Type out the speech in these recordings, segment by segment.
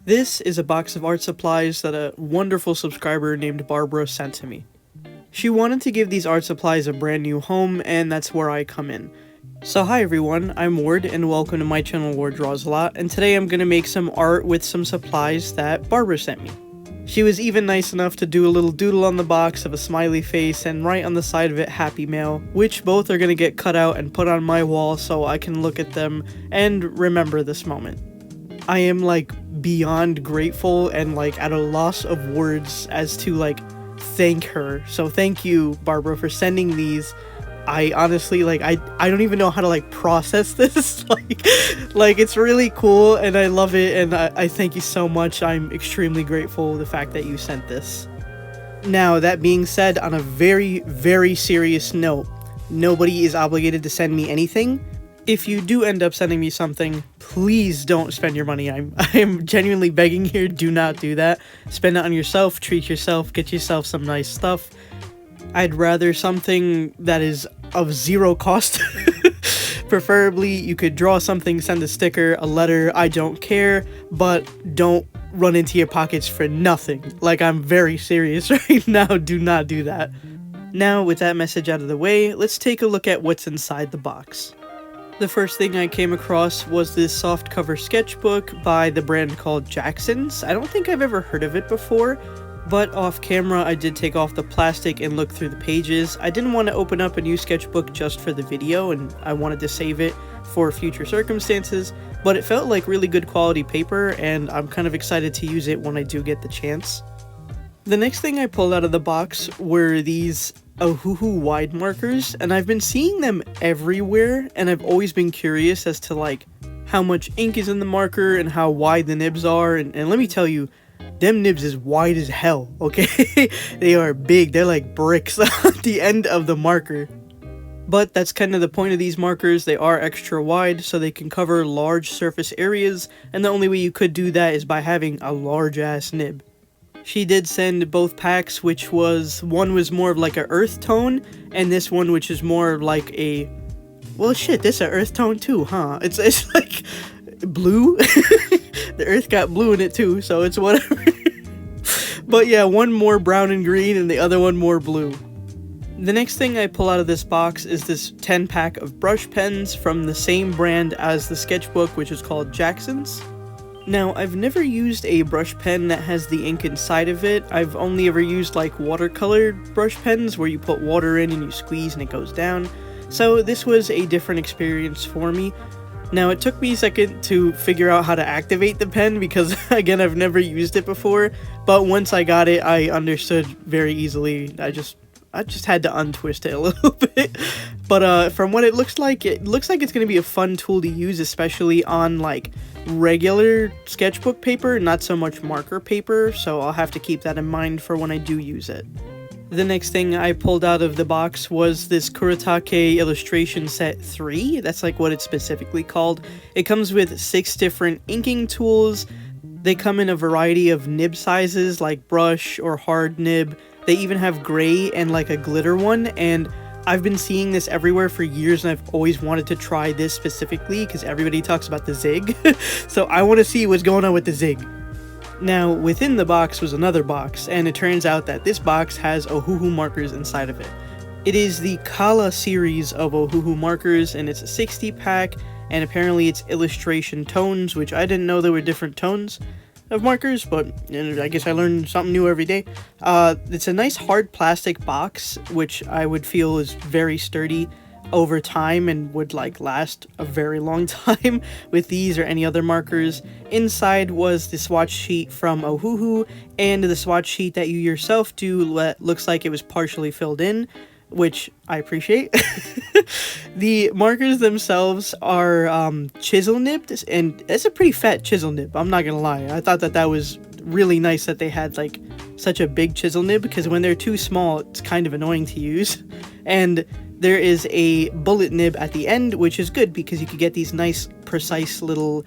This is a box of art supplies that a wonderful subscriber named Barbara sent to me. She wanted to give these art supplies a brand new home, and that's where I come in. So hi everyone, I'm Ward, and welcome to my channel Wardrawsalot, and today I'm gonna make some art with some supplies that Barbara sent me. She was even nice enough to do a little doodle on the box of a smiley face and right on the side of it Happy Mail, which both are gonna get cut out and put on my wall so I can look at them and remember this moment. I am beyond grateful and at a loss of words as to thank her. So thank you, Barbara, for sending these. I honestly I don't even know how to process this. It's really cool and I love it, and I thank you so much. I'm extremely grateful the fact that you sent this. Now, that being said, on a very, very serious note, nobody is obligated to send me anything. If you do end up sending me something, please don't spend your money. I'm genuinely begging here, do not do that. Spend it on yourself, treat yourself, get yourself some nice stuff. I'd rather something that is of zero cost. Preferably, you could draw something, send a sticker, a letter, I don't care, but don't run into your pockets for nothing. I'm very serious right now, do not do that. Now, with that message out of the way, let's take a look at what's inside the box. The first thing I came across was this softcover sketchbook by the brand called Jackson's. I don't think I've ever heard of it before, but off camera I did take off the plastic and look through the pages. I didn't want to open up a new sketchbook just for the video, and I wanted to save it for future circumstances, but it felt like really good quality paper, and I'm kind of excited to use it when I do get the chance. The next thing I pulled out of the box were these Ohuhu wide markers, and I've been seeing them everywhere, and I've always been curious as to how much ink is in the marker and how wide the nibs are, and let me tell you, them nibs is wide as hell, okay? They are big, they're like bricks at the end of the marker. But that's kind of the point of these markers. They are extra wide so they can cover large surface areas, and the only way you could do that is by having a large ass nib. She did send both packs, which one was more of a earth tone, and this one which is more like a, well shit, this is an earth tone too, huh? It's blue. The earth got blue in it too, so it's whatever. But yeah, one more brown and green and the other one more blue. The next thing I pull out of this box is this 10-pack of brush pens from the same brand as the sketchbook, which is called Jackson's. Now, I've never used a brush pen that has the ink inside of it. I've only ever used watercolor brush pens where you put water in and you squeeze and it goes down. So this was a different experience for me. Now, it took me a second to figure out how to activate the pen because, again, I've never used it before. But once I got it, I understood very easily. I just had to untwist it a little bit. But from what it looks like it's going to be a fun tool to use, especially on regular sketchbook paper, not so much marker paper, so I'll have to keep that in mind for when I do use it. The next thing I pulled out of the box was this Kuretake Illustration Set 3. That's what it's specifically called. It comes with 6 different inking tools. They come in a variety of nib sizes, like brush or hard nib. They even have gray and a glitter one, and I've been seeing this everywhere for years, and I've always wanted to try this specifically because everybody talks about the zig. So I want to see what's going on with the zig. Now, within the box was another box, and it turns out that this box has Ohuhu markers inside of it. It is the Kala series of Ohuhu markers, and it's a 60-pack, and apparently it's illustration tones, which I didn't know there were different tones of markers, but I guess I learn something new every day. It's a nice hard plastic box, which I would feel is very sturdy over time and would last a very long time with these or any other markers. Inside was the swatch sheet from Ohuhu and the swatch sheet that you yourself do that looks like it was partially filled in, which I appreciate. The markers themselves are chisel nibbed, and it's a pretty fat chisel nib, I'm not gonna lie. I thought that was really nice that they had such a big chisel nib, because when they're too small it's kind of annoying to use. And there is a bullet nib at the end, which is good because you can get these nice precise little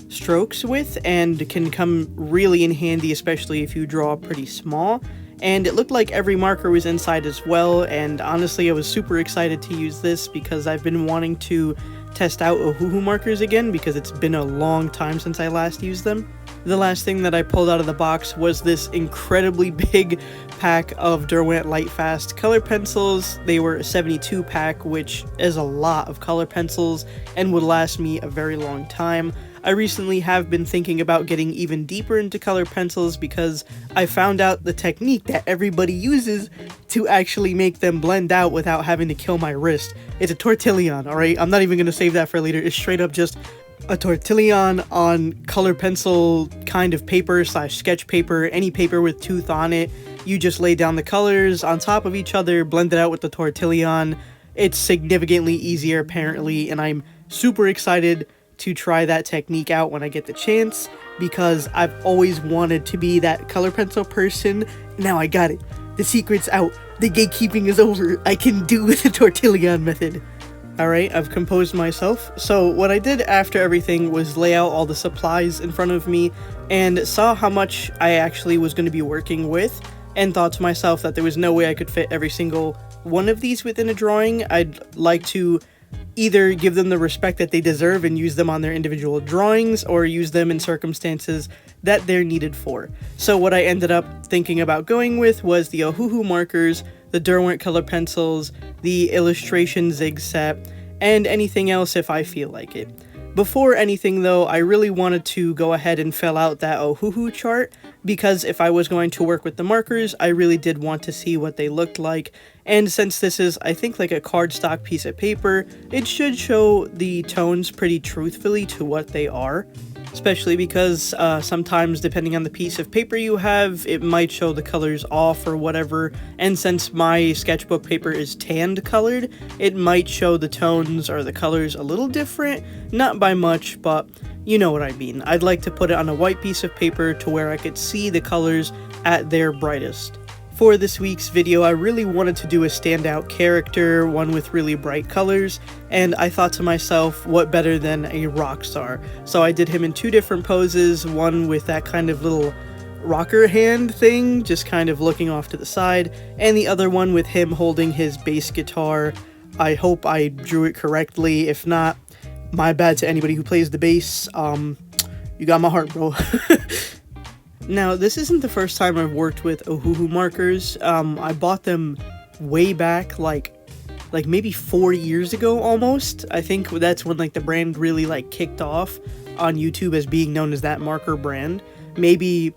strokes with, and can come really in handy, especially if you draw pretty small. And it looked like every marker was inside as well, and honestly I was super excited to use this because I've been wanting to test out Ohuhu markers again because it's been a long time since I last used them. the last thing that I pulled out of the box was this incredibly big pack of Derwent Lightfast color pencils. They were a 72 pack, which is a lot of color pencils and would last me a very long time. I recently have been thinking about getting even deeper into color pencils because I found out the technique that everybody uses to actually make them blend out without having to kill my wrist. It's a tortillon, alright? I'm not even going to save that for later. It's straight up just a tortillon on color pencil kind of paper slash sketch paper, any paper with tooth on it. You just lay down the colors on top of each other, blend it out with the tortillon. It's significantly easier apparently, and I'm super excited to try that technique out when I get the chance, because I've always wanted to be that color pencil person. Now I got it. The secret's out. The gatekeeping is over. I can do the tortillon method. Alright, I've composed myself. So what I did after everything was lay out all the supplies in front of me and saw how much I actually was going to be working with, and thought to myself that there was no way I could fit every single one of these within a drawing. I'd like to either give them the respect that they deserve and use them on their individual drawings, or use them in circumstances that they're needed for. So what I ended up thinking about going with was the Ohuhu markers, the Derwent color pencils, the illustration zig set, and anything else if I feel like it. Before anything though, I really wanted to go ahead and fill out that Ohuhu chart, because if I was going to work with the markers, I really did want to see what they looked like. And since this is, I think, like a cardstock piece of paper, it should show the tones pretty truthfully to what they are. Especially because sometimes, depending on the piece of paper you have, it might show the colors off or whatever. And since my sketchbook paper is tanned colored, it might show the tones or the colors a little different. Not by much, but you know what I mean. I'd like to put it on a white piece of paper to where I could see the colors at their brightest. For this week's video, I really wanted to do a standout character, one with really bright colors, and I thought to myself, what better than a rock star? So I did him in two different poses, one with that kind of little rocker hand thing, just kind of looking off to the side, and the other one with him holding his bass guitar. I hope I drew it correctly. If not, my bad to anybody who plays the bass. You got my heart, bro. Now, this isn't the first time I've worked with Ohuhu markers. I bought them way back, like maybe 4 years ago almost. I think that's when like the brand really like kicked off on YouTube as being known as that marker brand. Maybe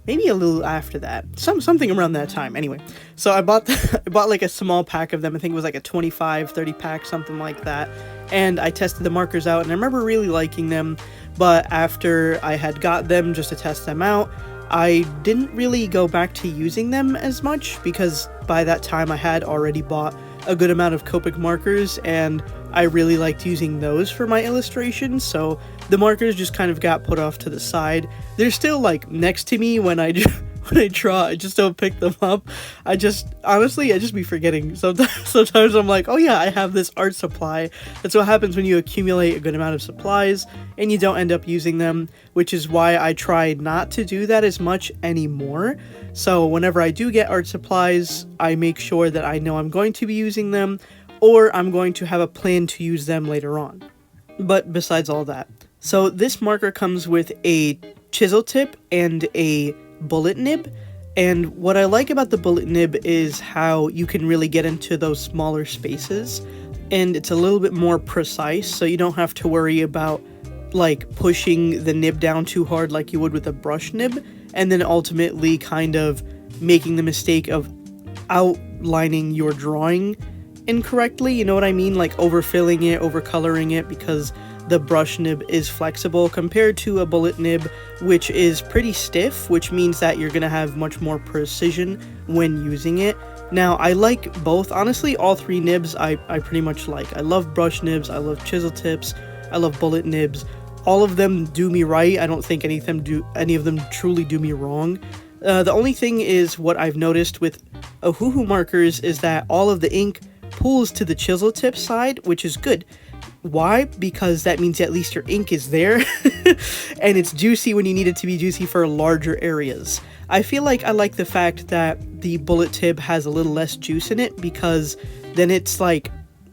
a little after that. Something around that time. Anyway, so I bought like a small pack of them. I think it was like a 25-30 pack, something like that. And I tested the markers out, and I remember really liking them. But after I had got them just to test them out, I didn't really go back to using them as much, because by that time I had already bought a good amount of Copic markers, and I really liked using those for my illustrations, so the markers just kind of got put off to the side. They're still like next to me when I draw. I just don't pick them up. Honestly, I just be forgetting. Sometimes I'm like, oh yeah, I have this art supply. That's what happens when you accumulate a good amount of supplies and you don't end up using them, which is why I try not to do that as much anymore. So whenever I do get art supplies, I make sure that I know I'm going to be using them, or I'm going to have a plan to use them later on. But besides all that, so this marker comes with a chisel tip and a bullet nib, and what I like about the bullet nib is how you can really get into those smaller spaces, and it's a little bit more precise, so you don't have to worry about like pushing the nib down too hard like you would with a brush nib, and then ultimately kind of making the mistake of outlining your drawing incorrectly, you know what I mean? Like overfilling it, overcoloring it, because the brush nib is flexible compared to a bullet nib, which is pretty stiff, which means that you're gonna have much more precision when using it. Now, I like both. Honestly, all three nibs I pretty much like. I love brush nibs, I love chisel tips, I love bullet nibs. All of them do me right. I don't think any of them truly do me wrong. The only thing is, what I've noticed with Ohuhu markers is that all of the ink pulls to the chisel tip side, which is good. Why? Because that means at least your ink is there and it's juicy when you need it to be juicy for larger areas. I feel like I like the fact that the bullet tip has a little less juice in it, because then it's like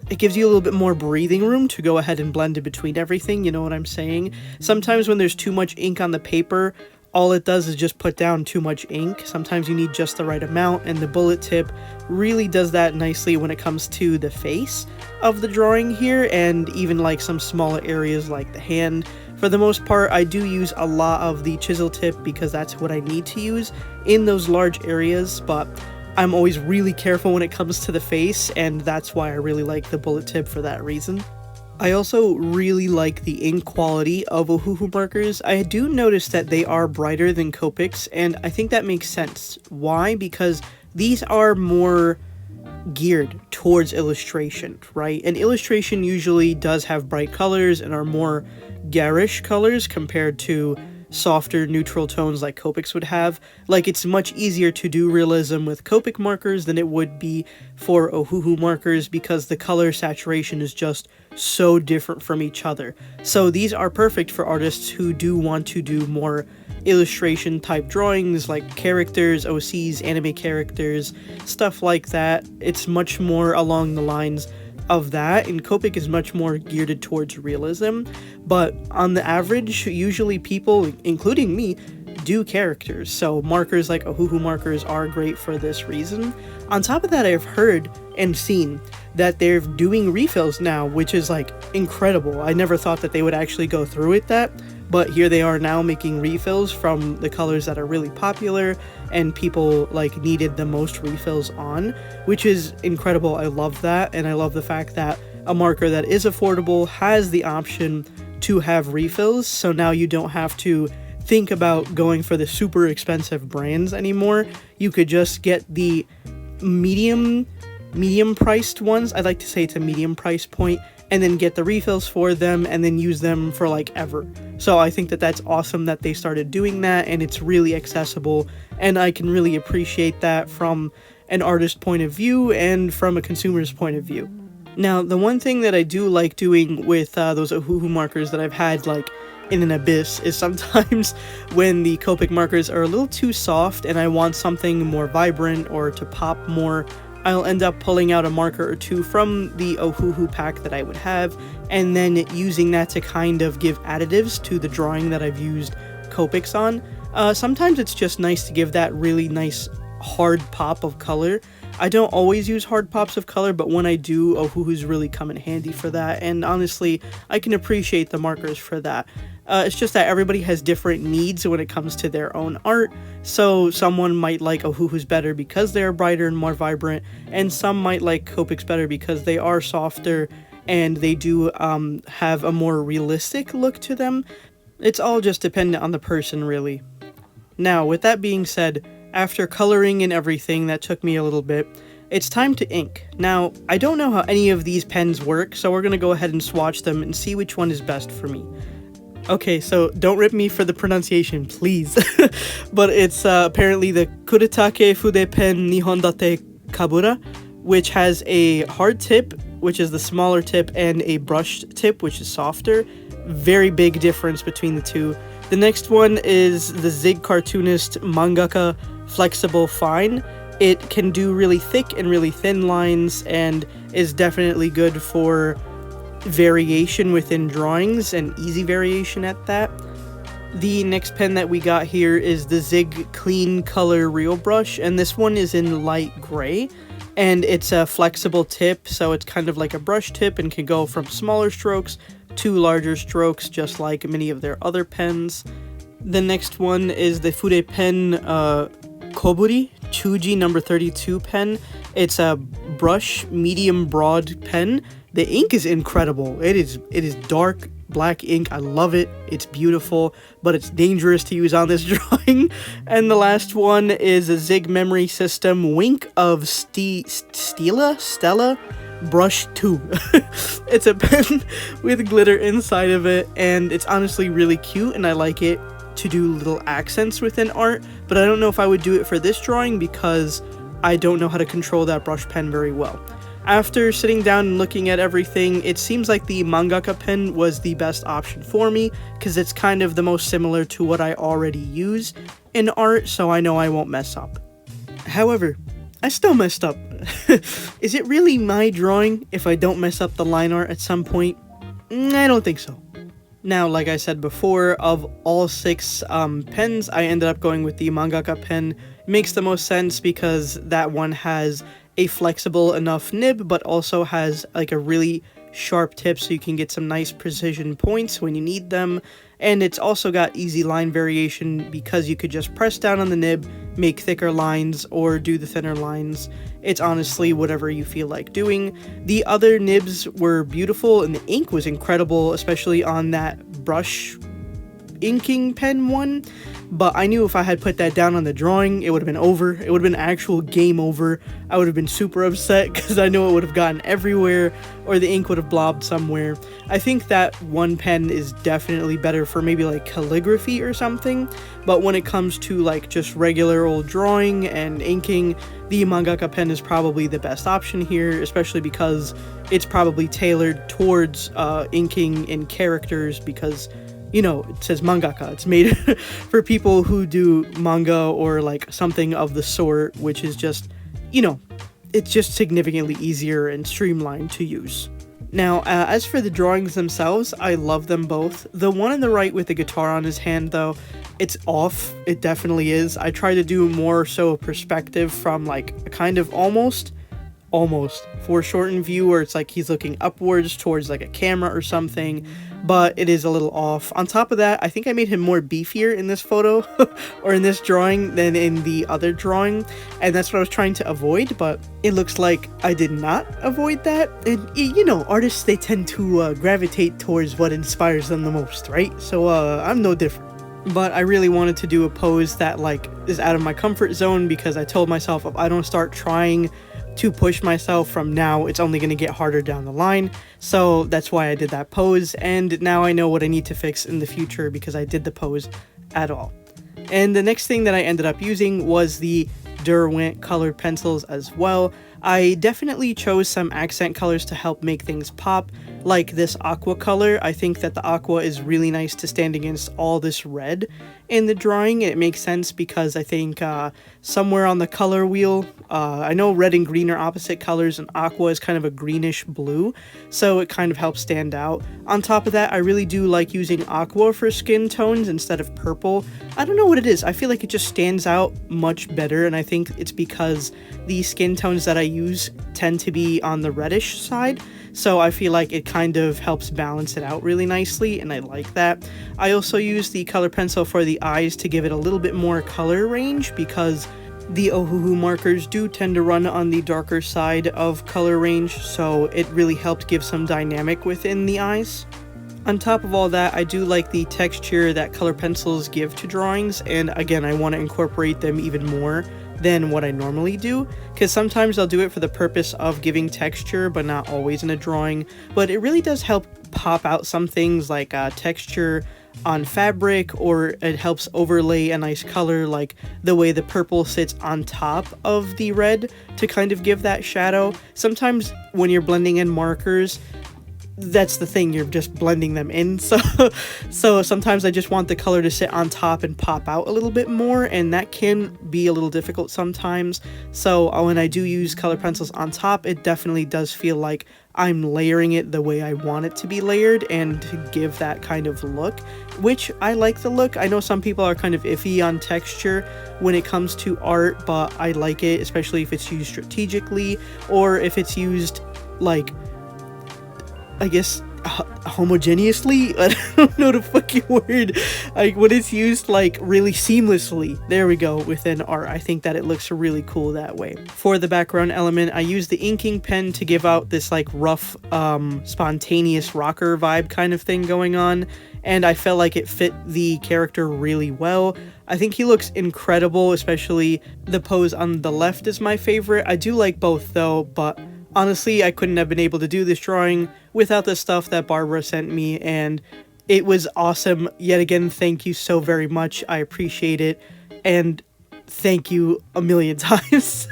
it gives you a little bit more breathing room to go ahead and blend in between everything, you know what I'm saying? Sometimes when there's too much ink on the paper, all it does is just put down too much ink. Sometimes you need just the right amount, and the bullet tip really does that nicely when it comes to the face of the drawing here, and even like some smaller areas like the hand. For the most part, I do use a lot of the chisel tip because that's what I need to use in those large areas, but I'm always really careful when it comes to the face, and that's why I really like the bullet tip for that reason. I also really like the ink quality of Ohuhu markers. I do notice that they are brighter than Copics, and I think that makes sense. Why? Because these are more geared towards illustration, right? And illustration usually does have bright colors and are more garish colors compared to softer neutral tones like Copics would have. Like, it's much easier to do realism with Copic markers than it would be for Ohuhu markers because the color saturation is just so different from each other. So these are perfect for artists who do want to do more illustration type drawings like characters, OCs, anime characters, stuff like that. It's much more along the lines of that, and Copic is much more geared towards realism, but on the average, usually people, including me, do characters, so markers like Ohuhu markers are great for this reason. On top of that, I've heard and seen that they're doing refills now, which is like incredible. I never thought that they would actually go through with that, but here they are now making refills from the colors that are really popular and people like needed the most refills on, which is incredible. I love that, and I love the fact that a marker that is affordable has the option to have refills, so now you don't have to think about going for the super expensive brands anymore. You could just get the medium priced ones. I'd like to say it's a medium price point, and then get the refills for them and then use them for like ever. So I think that that's awesome that they started doing that, and it's really accessible, and I can really appreciate that from an artist point of view and from a consumer's point of view. Now, the one thing that I do like doing with those Ohuhu markers that I've had like in an abyss is sometimes when the Copic markers are a little too soft and I want something more vibrant or to pop more, I'll end up pulling out a marker or two from the Ohuhu pack that I would have, and then using that to kind of give additives to the drawing that I've used Copics on. Sometimes it's just nice to give that really nice hard pop of color. I don't always use hard pops of color, but when I do, Ohuhu's really come in handy for that, and honestly, I can appreciate the markers for that. It's just that everybody has different needs when it comes to their own art, so someone might like Ohuhu's better because they are brighter and more vibrant, and some might like Copics better because they are softer and they do have a more realistic look to them. It's all just dependent on the person, really. Now, with that being said, after coloring and everything, that took me a little bit, it's time to ink. Now, I don't know how any of these pens work, so we're going to go ahead and swatch them and see which one is best for me. Okay, so don't rip me for the pronunciation, please. But it's apparently the Kuretake Fude Pen Nihondate Kabura, which has a hard tip, which is the smaller tip, and a brushed tip, which is softer. Very big difference between the two. The next one is the Zig Cartoonist Mangaka Flexible Fine. It can do really thick and really thin lines and is definitely good for variation within drawings, and easy variation at that. The next pen that we got here is the Zig Clean Color Real Brush, and this one is in light gray, and it's a flexible tip, so it's kind of like a brush tip and can go from smaller strokes to larger strokes, just like many of their other pens. The next one is the Fude Pen Koburi Chuji number 32 pen. It's a brush medium broad pen. The ink is incredible. It is dark black ink. I love it. It's beautiful, but it's dangerous to use on this drawing. And the last one is a Zig Memory System Wink of Stella Brush 2. It's a pen with glitter inside of it, and it's honestly really cute, and I like it to do little accents within art, but I don't know if I would do it for this drawing because I don't know how to control that brush pen very well. After sitting down and looking at everything, it seems like the Mangaka pen was the best option for me because it's kind of the most similar to what I already use in art, so I know I won't mess up. However, I still messed up. Is it really my drawing if I don't mess up the line art at some point? I don't think so. Now, like I said before, of all 6 pens, I ended up going with the mangaka pen. It makes the most sense because that one has a flexible enough nib, but also has like a really sharp tip so you can get some nice precision points when you need them. And it's also got easy line variation because you could just press down on the nib, make thicker lines, or do the thinner lines. It's honestly whatever you feel like doing. The other nibs were beautiful and the ink was incredible, especially on that brush inking pen one. But I knew if I had put that down on the drawing, it would have been over. It would have been actual game over. I would have been super upset because I know it would have gotten everywhere or the ink would have blobbed somewhere. I think that one pen is definitely better for maybe like calligraphy or something. But when it comes to like just regular old drawing and inking, the mangaka pen is probably the best option here, especially because it's probably tailored towards inking in characters because, you know, it says mangaka. It's made for people who do manga or like something of the sort, which is just, you know, it's just significantly easier and streamlined to use. Now, as for the drawings themselves, I love them both. The one on the right with the guitar on his hand, though, it's off. It definitely is. I try to do more so a perspective from like a kind of almost foreshortened view where it's like he's looking upwards towards like a camera or something, but it is a little off. On top of that, I think I made him more beefier in this photo or in this drawing than in the other drawing, and that's what I was trying to avoid, but it looks like I did not avoid that. And you know, artists, they tend to gravitate towards what inspires them the most, right? So I'm no different. But I really wanted to do a pose that like is out of my comfort zone because I told myself if I don't start trying to push myself from now, it's only going to get harder down the line. So that's why I did that pose, and now I know what I need to fix in the future because I did the pose at all. And the next thing that I ended up using was the Derwent colored pencils as well. I definitely chose some accent colors to help make things pop, like this aqua color. I think that the aqua is really nice to stand against all this red in the drawing, and it makes sense because I think somewhere on the color wheel, I know red and green are opposite colors and aqua is kind of a greenish blue, so it kind of helps stand out. On top of that, I really do like using aqua for skin tones instead of purple. I don't know what it is, I feel like it just stands out much better, and I think it's because the skin tones that I use tend to be on the reddish side, so I feel like it kind of helps balance it out really nicely, and I like that. I also use the color pencil for the eyes to give it a little bit more color range because the Ohuhu markers do tend to run on the darker side of color range, so it really helped give some dynamic within the eyes. On top of all that, I do like the texture that color pencils give to drawings, and again, I want to incorporate them even more than what I normally do, because sometimes I'll do it for the purpose of giving texture, but not always in a drawing. But it really does help pop out some things like texture on fabric, or it helps overlay a nice color like the way the purple sits on top of the red to kind of give that shadow. Sometimes when you're blending in markers, that's the thing, you're just blending them in, so sometimes I just want the color to sit on top and pop out a little bit more, and that can be a little difficult sometimes. So when I do use color pencils on top, it definitely does feel like I'm layering it the way I want it to be layered and to give that kind of look, which I like the look. I know some people are kind of iffy on texture when it comes to art, but I like it, especially if it's used strategically or if it's used like, I guess, homogeneously? I don't know the fucking word. Like when it's used like really seamlessly, there we go, within art. I think that it looks really cool that way. For the background element, I use the inking pen to give out this like rough, spontaneous rocker vibe kind of thing going on, and I felt like it fit the character really well. I think he looks incredible, especially the pose on the left is my favorite. I do like both though, but honestly, I couldn't have been able to do this drawing without the stuff that Barbara sent me, and it was awesome. Yet again, thank you so very much. I appreciate it, and thank you a million times.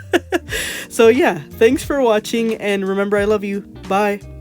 So yeah, thanks for watching, and remember, I love you. Bye.